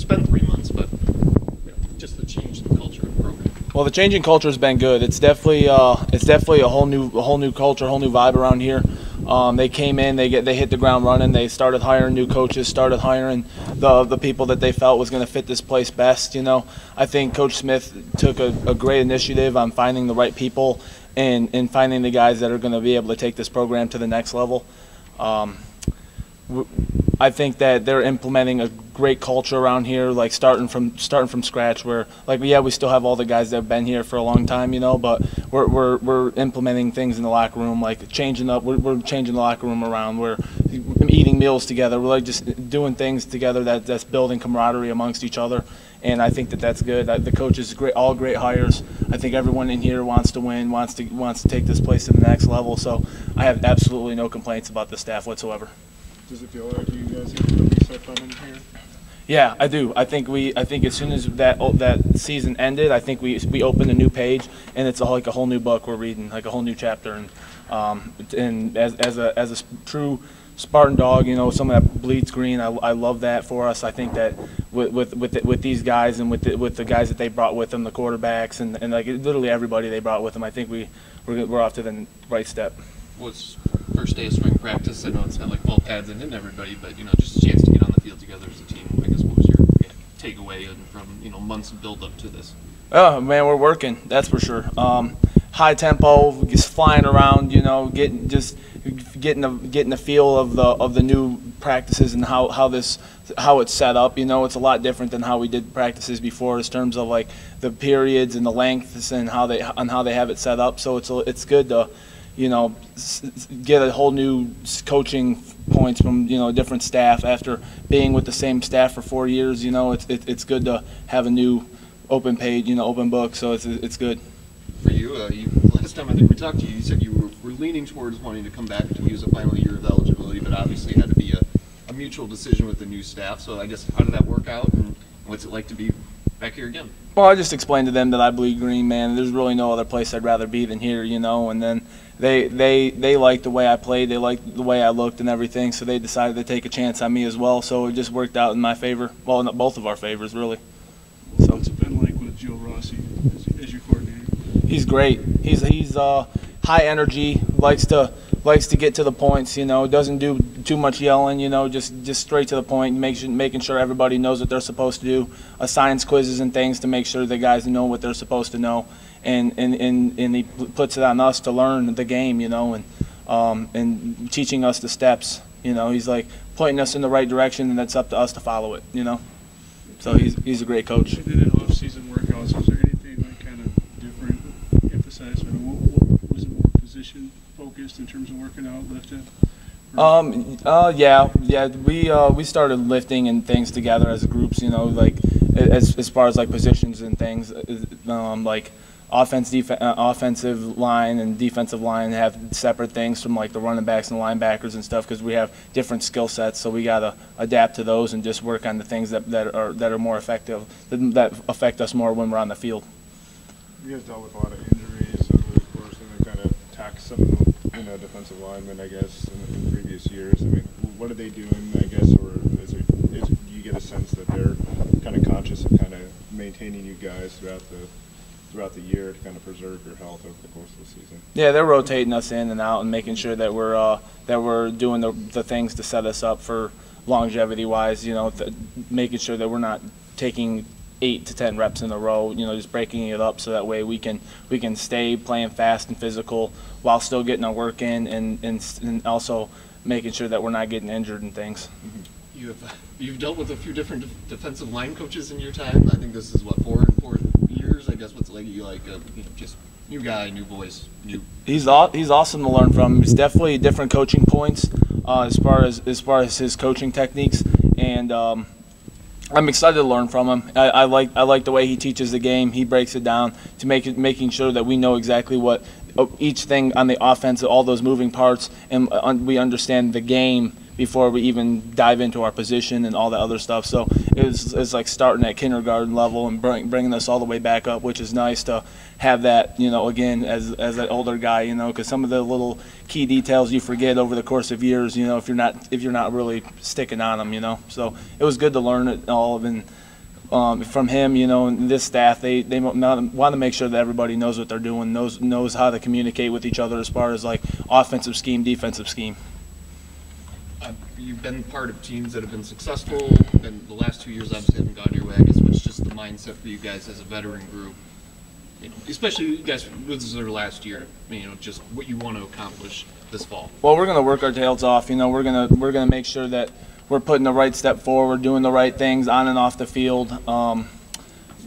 been 3 months, but just the change in the culture of the program. Well, the changing culture has been good. It's definitely a whole new culture, a whole new vibe around here. They came in, they hit the ground running. They started hiring new coaches, started hiring the people that they felt was going to fit this place best. You know, I think Coach Smith took a great initiative on finding the right people and finding the guys that are going to be able to take this program to the next level. I think that they're implementing a great culture around here, like starting from scratch. Where, like, yeah, we still have all the guys that have been here for a long time, you know, but we're implementing things in the locker room, like changing up. We're changing the locker room around. We're eating meals together. We're like just doing things together that's building camaraderie amongst each other. And I think that's good. The coaches, all great hires. I think everyone in here wants to win, wants to take this place to the next level. So I have absolutely no complaints about the staff whatsoever. Does it feel like you guys have a reset button here? Yeah, I do. I think as soon as that season ended, I think we opened a new page, and it's like a whole new book we're reading, like a whole new chapter. And as a true Spartan dog, you know, someone that bleeds green, I love that for us. I think that with these guys and with the guys that they brought with them, the quarterbacks and like literally everybody they brought with them, I think we're off to the right step. Was first day of spring practice? I know it's not like full pads in everybody, but, you know, just a chance to get on the field together as a team. I guess what was your takeaway from, you know, months of build up to this? Oh man, we're working. That's for sure. High tempo, just flying around. You know, getting the feel of the new practices and how it's set up. You know, it's a lot different than how we did practices before in terms of like the periods and the lengths and how they have it set up. So it's good to, you know, get a whole new coaching points from, you know, different staff after being with the same staff for 4 years. You know, it's good to have a new open page, you know, open book. So it's good. For you, last time I think we talked to you, you said you were leaning towards wanting to come back to use a final year of eligibility, but obviously it had to be a mutual decision with the new staff. So I guess how did that work out, and what's it like to be back here again? Well, I just explained to them that I bleed green, man. There's really no other place I'd rather be than here, you know. And then they liked the way I played, they liked the way I looked and everything, so they decided to take a chance on me as well. So it just worked out in my favor. Well, in both of our favors, really. So what's it been like with Joe Rossi as your coordinator? He's great. He's high energy, likes to get to the points, you know, doesn't do too much yelling, you know, just straight to the point, making sure everybody knows what they're supposed to do, assigns quizzes and things to make sure the guys know what they're supposed to know, and he puts it on us to learn the game, you know, and teaching us the steps, you know. He's like pointing us in the right direction, and that's up to us to follow it, you know. So he's a great coach. And then in off-season workouts, was there anything like kind of different, emphasized? I mean, what was it more position focused in terms of working out, lifting? Yeah. We started lifting and things together as groups, you know, like as far as like positions and things, like offensive line and defensive line have separate things from like the running backs and linebackers and stuff, because we have different skill sets, so we gotta adapt to those and just work on the things that are more effective, that affect us more when we're on the field. You guys dealt with a lot of injuries over the course, and they kind of taxed some of the, you know, defensive linemen, I guess, in previous years. I mean, what are they doing, I guess, or do you get a sense that they're kind of conscious of kind of maintaining you guys throughout the year to kind of preserve your health over the course of the season? Yeah, they're rotating us in and out and making sure that we're doing the things to set us up for longevity-wise. You know, making sure that we're not taking 8 to 10 reps in a row. You know, just breaking it up so that way we can stay playing fast and physical while still getting our work in, and also making sure that we're not getting injured and things. You've dealt with a few different defensive line coaches in your time. I think this is what, four years. I guess what's like you like just new guy, new voice, new. He's awesome to learn from. He's definitely different coaching points as far as his coaching techniques, and I'm excited to learn from him. I like the way he teaches the game. He breaks it down to making sure that we know exactly what each thing on the offense, all those moving parts, and we understand the game before we even dive into our position and all that other stuff. So it's like starting at kindergarten level and bringing us all the way back up, which is nice to have that, you know, again, as an older guy, you know, because some of the little key details you forget over the course of years, you know, if you're not really sticking on them, you know. So it was good to learn it all, and from him, and this staff, they want to make sure that everybody knows what they're doing, knows how to communicate with each other as far as like offensive scheme, defensive scheme. You've been part of teams that have been successful, and the last 2 years obviously haven't gone your way. I guess what's just the mindset for you guys as a veteran group, especially you guys, this is their last year, just what you want to accomplish this fall? Well, we're going to work our tails off. We're gonna make sure that we're putting the right step forward, doing the right things on and off the field,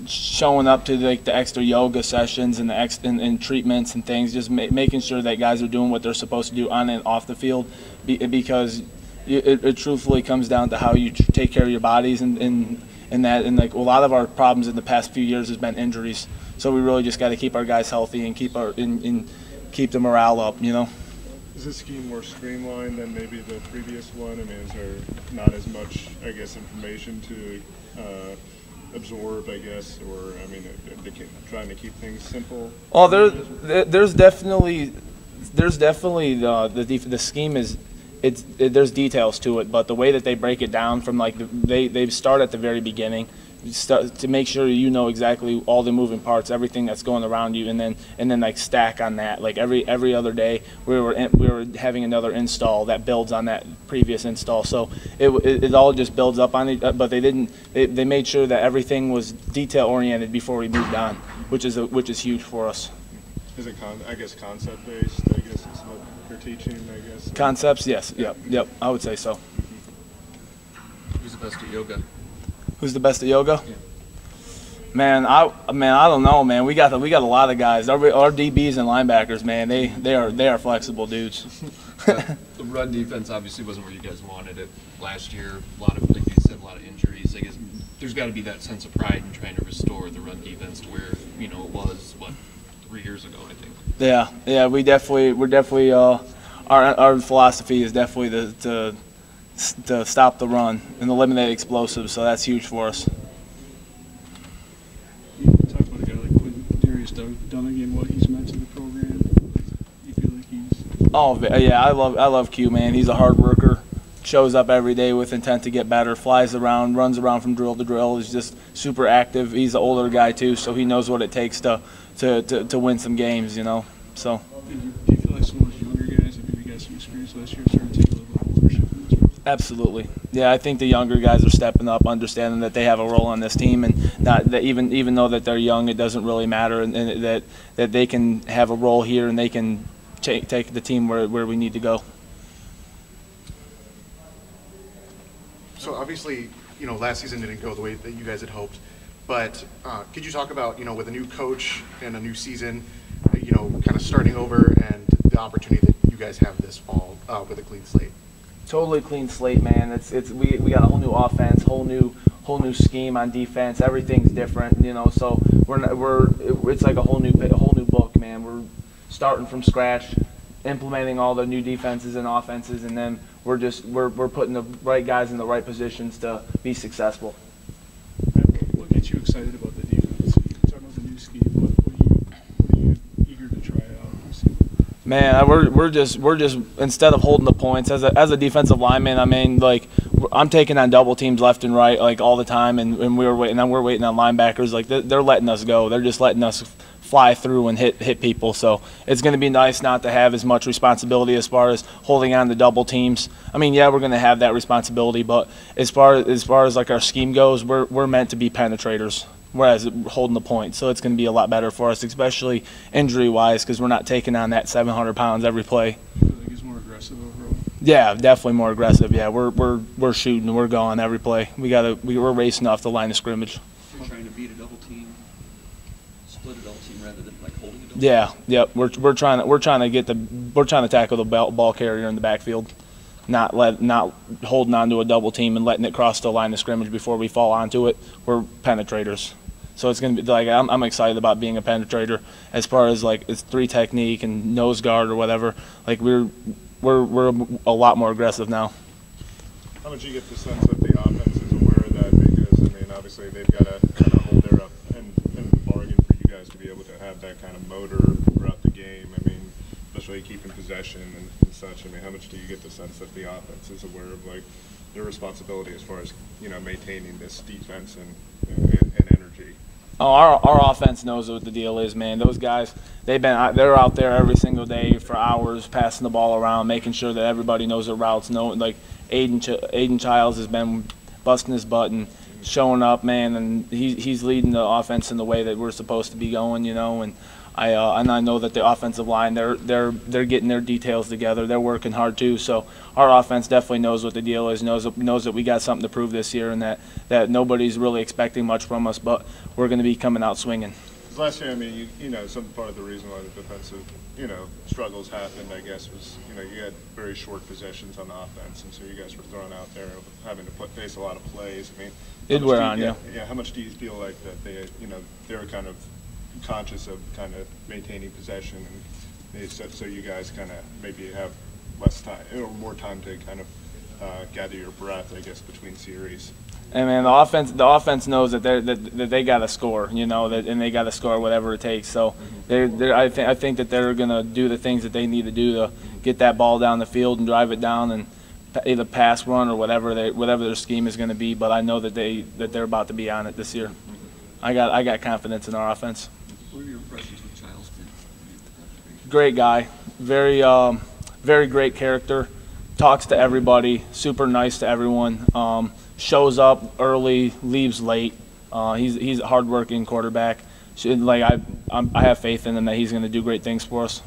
showing up to the extra yoga sessions and and treatments and things, just making sure that guys are doing what they're supposed to do on and off the field, because it truthfully comes down to how you take care of your bodies and like a lot of our problems in the past few years has been injuries. So we really just got to keep our guys healthy and keep the morale up. Is this scheme more streamlined than maybe the previous one? I mean, is there not as much, I guess, information to absorb, I guess, or I mean, trying to keep things simple? Oh, there's definitely the scheme is. There's details to it, but the way that they break it down from they start at the very beginning, to make sure you know exactly all the moving parts, everything that's going around you, and then like stack on that. Like every other day, we were having another install that builds on that previous install. So it all just builds up on it. But they made sure that everything was detail oriented before we moved on, which is huge for us. Is it concept based? I guess is what you're teaching. I guess concepts. Yes. Yep. I would say so. Who's the best at yoga? Who's the best at yoga? Yeah. Man, I don't know, man. We got a lot of guys. Our DBs and linebackers, man, they are flexible dudes. The run defense obviously wasn't where you guys wanted it last year. A lot of, like you said, a lot of injuries. I guess there's got to be that sense of pride in trying to restore the run defense to where it was 3 years ago, I think. Yeah. We're definitely our philosophy is definitely to stop the run and eliminate explosives. So that's huge for us. You talk about a guy like Darius Dunnigan, what he's meant to the program. You feel like he's. Oh yeah, I love Q, man. He's a hard worker. Shows up every day with intent to get better. Flies around, runs around from drill to drill. He's just super active. He's an older guy too, so he knows what it takes to win some games. So. Do you feel like some of those younger guys that maybe got some experience last year are starting to take a little bit of ownership in this program? Absolutely. Yeah, I think the younger guys are stepping up, understanding that they have a role on this team, and not that even though that they're young, it doesn't really matter, and that they can have a role here and they can take the team where we need to go. So obviously, last season didn't go the way that you guys had hoped, but could you talk about, with a new coach and a new season, kind of starting over and the opportunity that you guys have this fall with a clean slate? Totally clean slate, man. We got a whole new offense, whole new scheme on defense. Everything's different, So it's like a whole new book, man. We're starting from scratch, implementing all the new defenses and offenses, and then we're putting the right guys in the right positions to be successful. What gets you excited about the defense? Talking about the new scheme, what are you eager to try out? Man, we're just instead of holding the points as a defensive lineman, I mean, I'm taking on double teams left and right all the time, and we're waiting on linebackers. They're letting us go. They're just letting us fly through and hit people. So it's going to be nice not to have as much responsibility as far as holding on to double teams. I mean, yeah, we're going to have that responsibility, but as far as our scheme goes, we're meant to be penetrators, whereas holding the point. So it's going to be a lot better for us, especially injury-wise, because we're not taking on that 700 pounds every play. I feel like he's more aggressive overall. Yeah, definitely more aggressive. Yeah, we're shooting, we're going every play. We're racing off the line of scrimmage. You're trying to beat a double team, split a double team rather than holding a double team. Yeah, yep. We're trying to tackle the ball carrier in the backfield, not holding on to a double team and letting it cross the line of scrimmage before we fall onto it. We're penetrators. So it's going to be I'm excited about being a penetrator as far as it's 3 technique and nose guard or whatever. We're a lot more aggressive now. How much you get the sense that the offense is aware of that? Because I mean, obviously they've got to kind of hold their up and bargain for you guys to be able to have that kind of motor throughout the game. I mean, especially keeping possession and such. I mean, how much do you get the sense that the offense is aware of their responsibility as far as maintaining this defense and energy? Oh, our offense knows what the deal is, man. Those guys, they're out there every single day for hours, passing the ball around, making sure that everybody knows their routes. Like Aiden Childs has been busting his butt and showing up, man, and he's leading the offense in the way that we're supposed to be going, and I know that the offensive line, they're getting their details together. They're working hard too. So our offense definitely knows what the deal is. Knows that we got something to prove this year, and that nobody's really expecting much from us. But we're going to be coming out swinging. Last year, I mean, some part of the reason why the defensive, struggles happened, I guess, was you had very short possessions on the offense, and so you guys were thrown out there having to face a lot of plays. I mean, it'd wear on you. Yeah. How much do you feel like that they're kind of conscious of kind of maintaining possession, and they said so you guys kind of maybe have less time or more time to kind of gather your breath, I guess, between series? And man, the offense knows that they got to score, and they got to score whatever it takes. So I think that they're gonna do the things that they need to do to get that ball down the field and drive it down and either pass, run, or whatever their scheme is going to be. But I know that they're about to be on it this year. I got confidence in our offense. What are your impressions with Childs? Great guy, very great character. Talks to everybody, super nice to everyone. Shows up early, leaves late. He's a hardworking quarterback. I have faith in him that he's going to do great things for us.